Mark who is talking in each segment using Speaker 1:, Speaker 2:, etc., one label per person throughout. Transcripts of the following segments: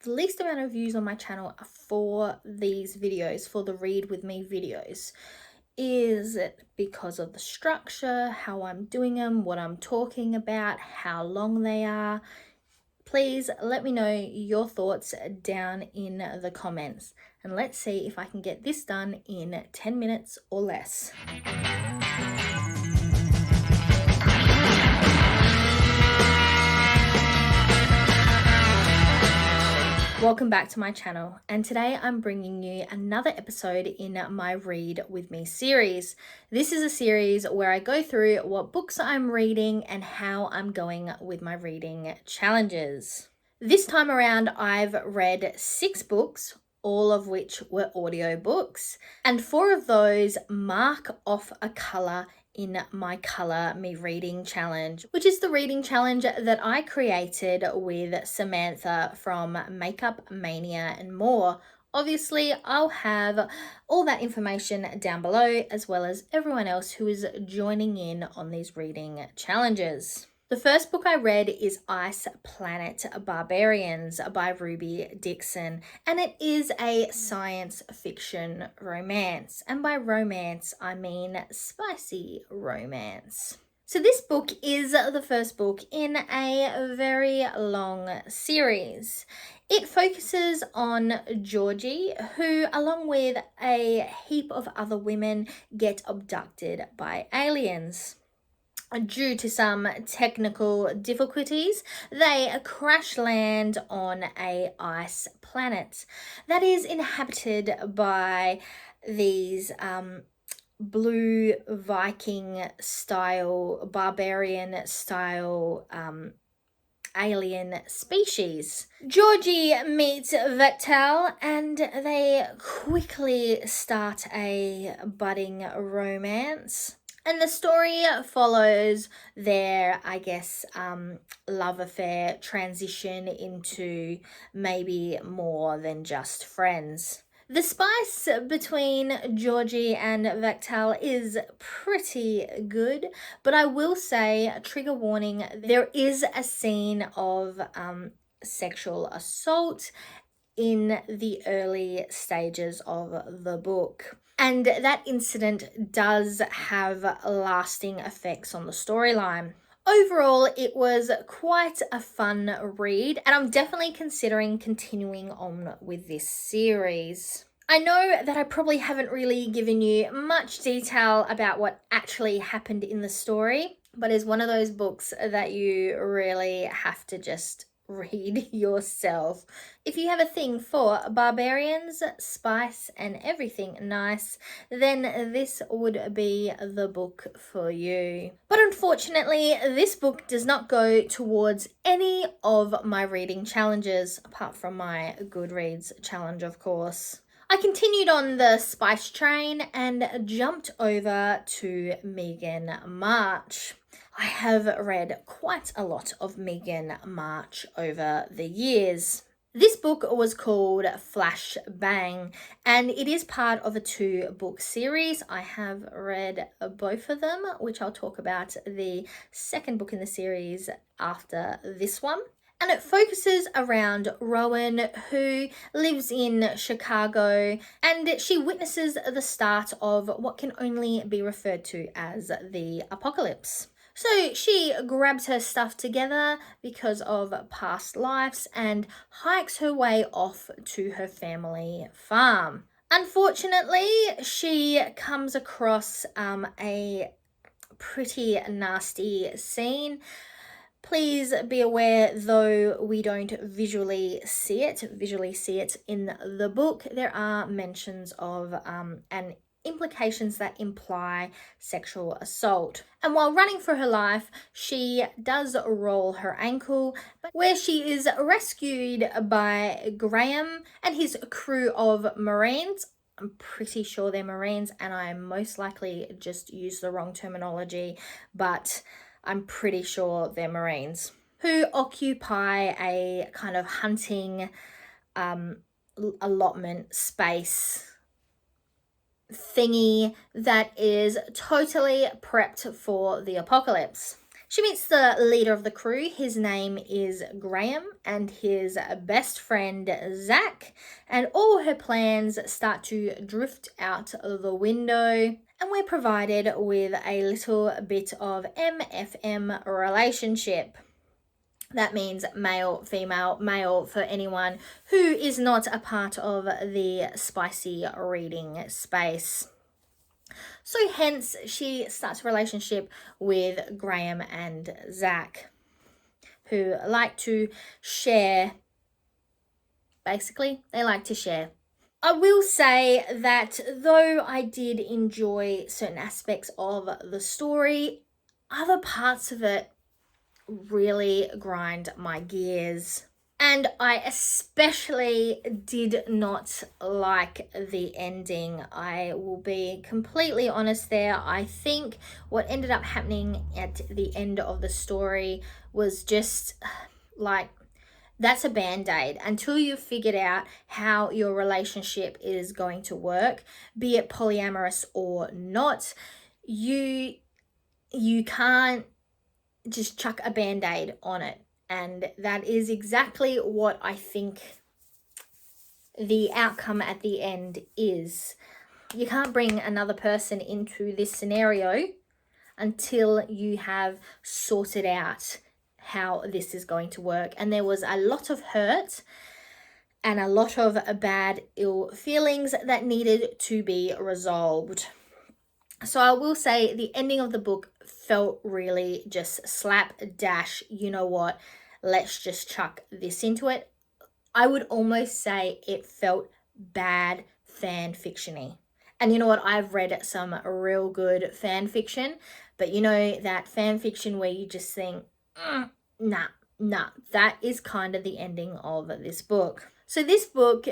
Speaker 1: the least amount of views on my channel for these videos, for the read with me videos. Is it because of the structure, how I'm doing them, what I'm talking about, how long they are? Please let me know your thoughts down in the comments, and let's see if I can get this done in 10 minutes or less. Welcome back to my channel, and today I'm bringing you another episode in my Read With Me series. This is a series where I go through what books I'm reading and how I'm going with my reading challenges. This time around, I've read 6 books, all of which were audiobooks, and 4 of those mark off a colour in my Colour Me Reading Challenge, which is the reading challenge that I created with Samantha from Makeup Mania and More. Obviously, I'll have all that information down below, as well as everyone else who is joining in on these reading challenges. The first book I read is Ice Planet Barbarians by Ruby Dixon, and it is a science fiction romance. And by romance, I mean spicy romance. So this book is the first book in a very long series. It focuses on Georgie, who, along with a heap of other women, get abducted by aliens. Due to some technical difficulties, they crash land on a ice planet that is inhabited by these blue Viking style, barbarian style alien species. Georgie meets Vectel and they quickly start a budding romance. And the story follows their, love affair transition into maybe more than just friends. The spice between Georgie and Vectel is pretty good, but I will say, trigger warning, there is a scene of sexual assault in the early stages of the book. And that incident does have lasting effects on the storyline. Overall, it was quite a fun read, and I'm definitely considering continuing on with this series. I know that I probably haven't really given you much detail about what actually happened in the story, but it's one of those books that you really have to just read yourself. If you have a thing for barbarians, spice, and everything nice, then this would be the book for you. But unfortunately, this book does not go towards any of my reading challenges, apart from my Goodreads challenge, of course. I continued on the spice train and jumped over to Megan March. I have read quite a lot of Megan March over the years. This book was called Flash Bang, and it is part of a 2-book series. I have read both of them, which I'll talk about the second book in the series after this one. And it focuses around Rowan, who lives in Chicago, and she witnesses the start of what can only be referred to as the apocalypse. So she grabs her stuff together because of past lives and hikes her way off to her family farm. Unfortunately, she comes across a pretty nasty scene. Please be aware, though we don't visually see it in the book, there are mentions of and implications that imply sexual assault. And while running for her life, she does roll her ankle, where she is rescued by Graham and his crew of Marines. I'm pretty sure they're Marines, and I most likely just used the wrong terminology, but I'm pretty sure they're Marines, who occupy a kind of hunting allotment space thingy that is totally prepped for the apocalypse. She meets the leader of the crew. His name is Graham, and his best friend Zach, and all her plans start to drift out the window. And we're provided with a little bit of MFM relationship. That means male, female, male for anyone who is not a part of the spicy reading space. So hence she starts a relationship with Graham and Zach, who like to share. Basically, they like to share. I will say that though I did enjoy certain aspects of the story, other parts of it really grind my gears. And I especially did not like the ending. I will be completely honest there. I think what ended up happening at the end of the story was just like, that's a band-aid until you've figured out how your relationship is going to work, be it polyamorous or not. You can't just chuck a band-aid on it. And that is exactly what I think the outcome at the end is. You can't bring another person into this scenario until you have sorted out how this is going to work. And there was a lot of hurt and a lot of bad, ill feelings that needed to be resolved. So I will say the ending of the book felt really just slapdash, you know what, let's just chuck this into it. I would almost say it felt bad fan fiction-y. And you know what, I've read some real good fan fiction, but you know that fan fiction where you just think, nah, that is kind of the ending of this book. So this book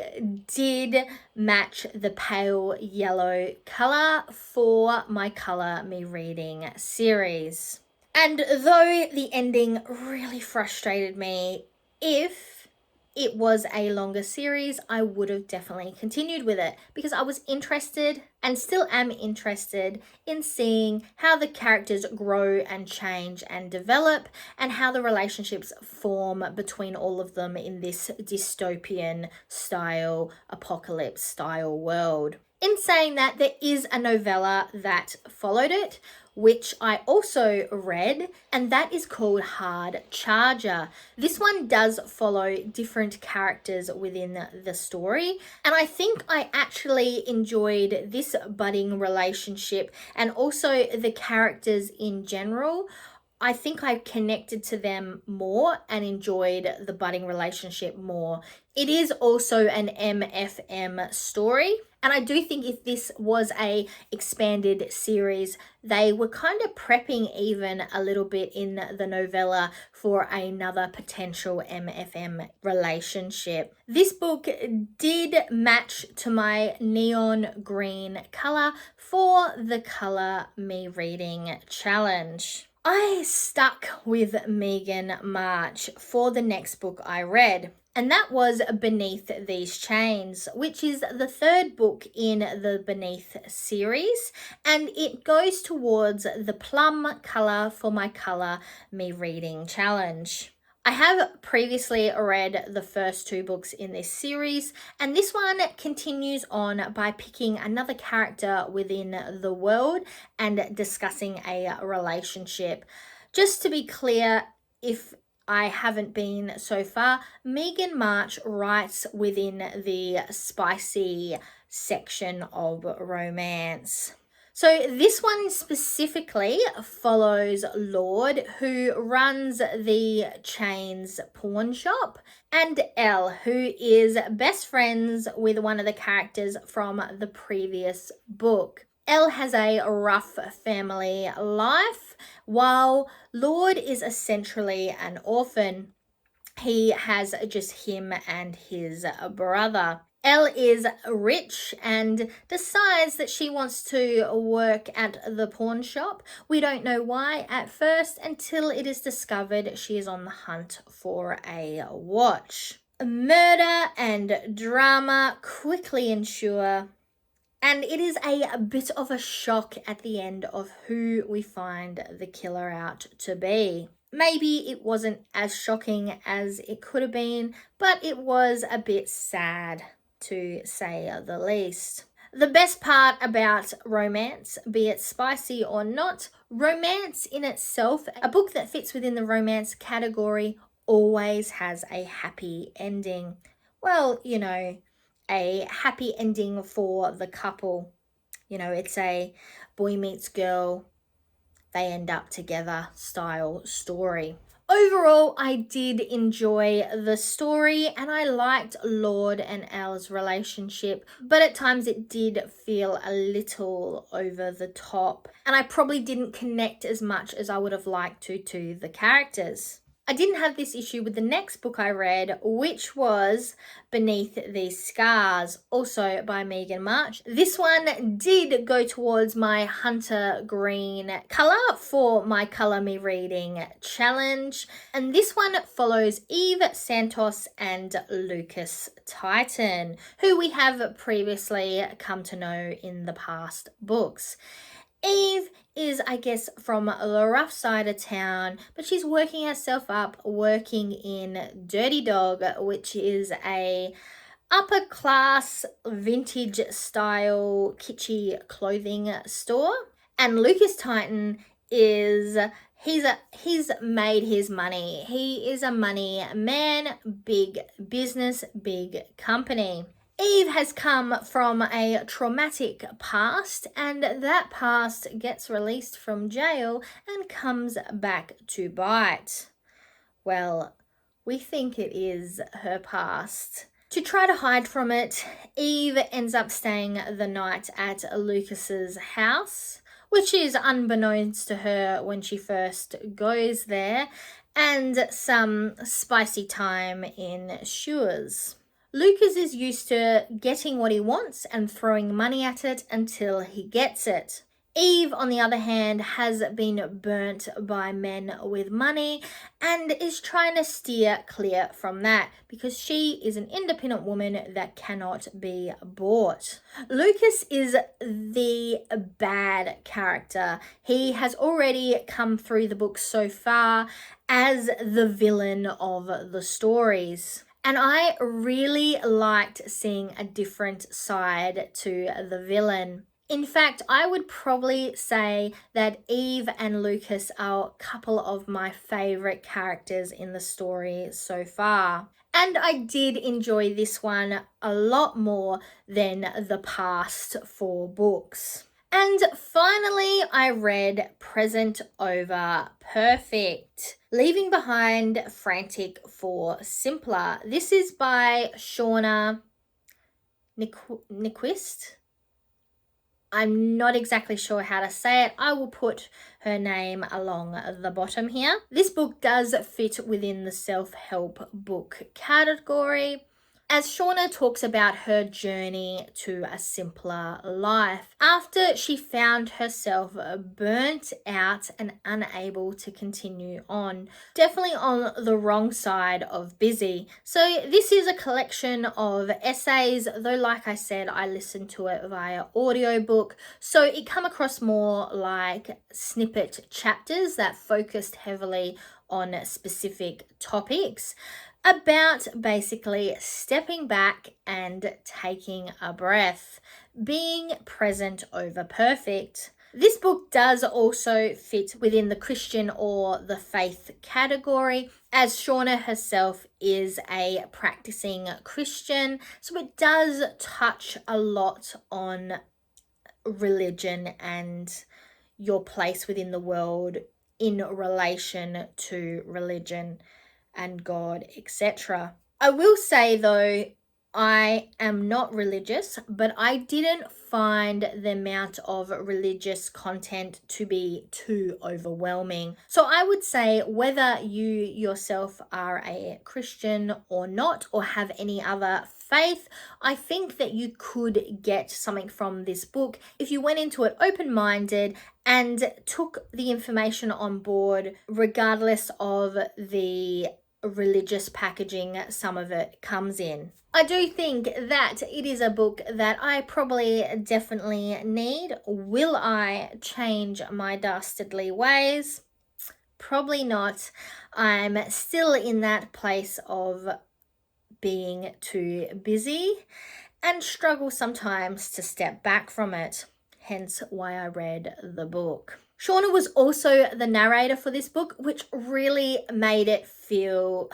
Speaker 1: did match the pale yellow color for my Color Me Reading series. And though the ending really frustrated me, if it was a longer series, I would have definitely continued with it because I was interested and still am interested in seeing how the characters grow and change and develop and how the relationships form between all of them in this dystopian style, apocalypse style world. In saying that, there is a novella that followed it, which I also read, and that is called Hard Charger. This one does follow different characters within the story, and I think I actually enjoyed this budding relationship and also the characters in general. I think I connected to them more and enjoyed the budding relationship more. It is also an MFM story. And I do think if this was a expanded series, they were kind of prepping even a little bit in the novella for another potential MFM relationship. This book did match to my neon green color for the Color Me Reading challenge. I stuck with Megan March for the next book I read, and that was Beneath These Chains, which is the third book in the Beneath series, and it goes towards the plum color for my Color Me Reading challenge. I have previously read the first two books in this series, and this one continues on by picking another character within the world and discussing a relationship. Just to be clear, if I haven't been so far, Megan March writes within the spicy section of romance. So this one specifically follows Lord, who runs the Chains pawn shop, and Elle, who is best friends with one of the characters from the previous book. Elle has a rough family life, while Lord is essentially an orphan. He has just him and his brother. Elle is rich and decides that she wants to work at the pawn shop. We don't know why at first until it is discovered she is on the hunt for a watch. Murder and drama quickly ensue, And it is a bit of a shock at the end of who we find the killer out to be. Maybe it wasn't as shocking as it could have been, but it was a bit sad, to say the least. The best part about romance, be it spicy or not, romance in itself, a book that fits within the romance category, always has a happy ending. Well, a happy ending for the couple. It's a boy meets girl, they end up together style story. Overall, I did enjoy the story and I liked Lord and Elle's relationship, but at times it did feel a little over the top, and I probably didn't connect as much as I would have liked to the characters. I didn't have this issue with the next book I read, which was Beneath These Scars, also by Megan March. This one did go towards my hunter green color for my Color Me Reading challenge. And this one follows Eve Santos and Lucas Titan, who we have previously come to know in the past books. Eve is, I guess, from the rough side of town, but she's working herself up, working in Dirty Dog, which is a upper class vintage style kitschy clothing store. And Lucas Titan is he's made his money. He is a money man, big business, big company. Eve has come from a traumatic past, and that past gets released from jail and comes back to bite. Well, we think it is her past. To try to hide from it, Eve ends up staying the night at Lucas's house, which is unbeknownst to her when she first goes there, and some spicy time ensures. Lucas is used to getting what he wants and throwing money at it until he gets it. Eve, on the other hand, has been burnt by men with money and is trying to steer clear from that because she is an independent woman that cannot be bought. Lucas is the bad character. He has already come through the book so far as the villain of the stories. And I really liked seeing a different side to the villain. In fact, I would probably say that Eve and Lucas are a couple of my favorite characters in the story so far. And I did enjoy this one a lot more than the past 4 books. And finally, I read Present Over Perfect, Leaving Behind Frantic for Simpler. This is by Shauna Nyquist. I'm not exactly sure how to say it. I will put her name along the bottom here. This book does fit within the self-help book category, as Shauna talks about her journey to a simpler life after she found herself burnt out and unable to continue on. Definitely on the wrong side of busy. So this is a collection of essays, though like I said, I listened to it via audiobook, so it come across more like snippet chapters that focused heavily on specific topics, about basically stepping back and taking a breath, being present over perfect. This book does also fit within the Christian or the faith category, as Shauna herself is a practicing Christian, so it does touch a lot on religion and your place within the world in relation to religion and God, etc. I will say though, I am not religious, but I didn't find the amount of religious content to be too overwhelming. So I would say whether you yourself are a Christian or not, or have any other faith, I think that you could get something from this book if you went into it open-minded and took the information on board regardless of the religious packaging some of it comes in. I do think that it is a book that I probably definitely need. Will I change my dastardly ways? Probably not. I'm still in that place of being too busy and struggle sometimes to step back from it, hence why I read the book. Shauna was also the narrator for this book, which really made it feel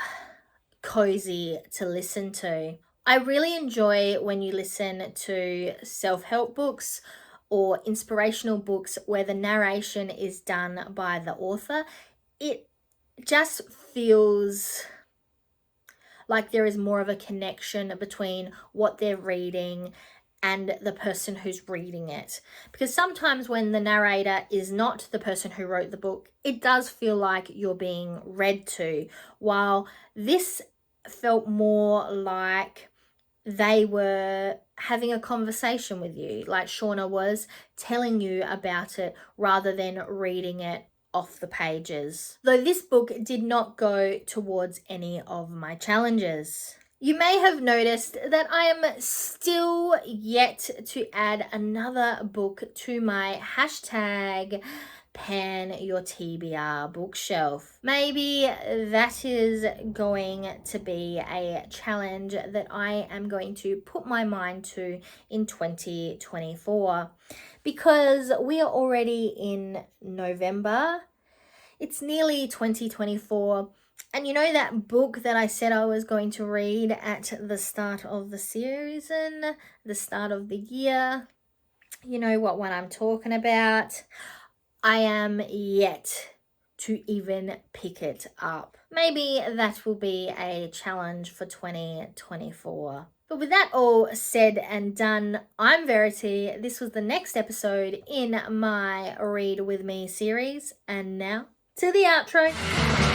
Speaker 1: cozy to listen to. I really enjoy when you listen to self-help books or inspirational books where the narration is done by the author. It just feels like there is more of a connection between what they're reading and the person who's reading it. Because sometimes when the narrator is not the person who wrote the book, it does feel like you're being read to, while this felt more like they were having a conversation with you, like Shauna was telling you about it rather than reading it off the pages. Though this book did not go towards any of my challenges. You may have noticed that I am still yet to add another book to my hashtag Pan Your TBR Bookshelf. Maybe that is going to be a challenge that I am going to put my mind to in 2024, because we are already in November. It's nearly 2024. And you know that book that I said I was going to read at the start of the season, the start of the year? You know what one I'm talking about. I am yet to even pick it up. Maybe that will be a challenge for 2024. But with that all said and done, I'm Verity. This was the next episode in my Read With Me series. And now to the outro.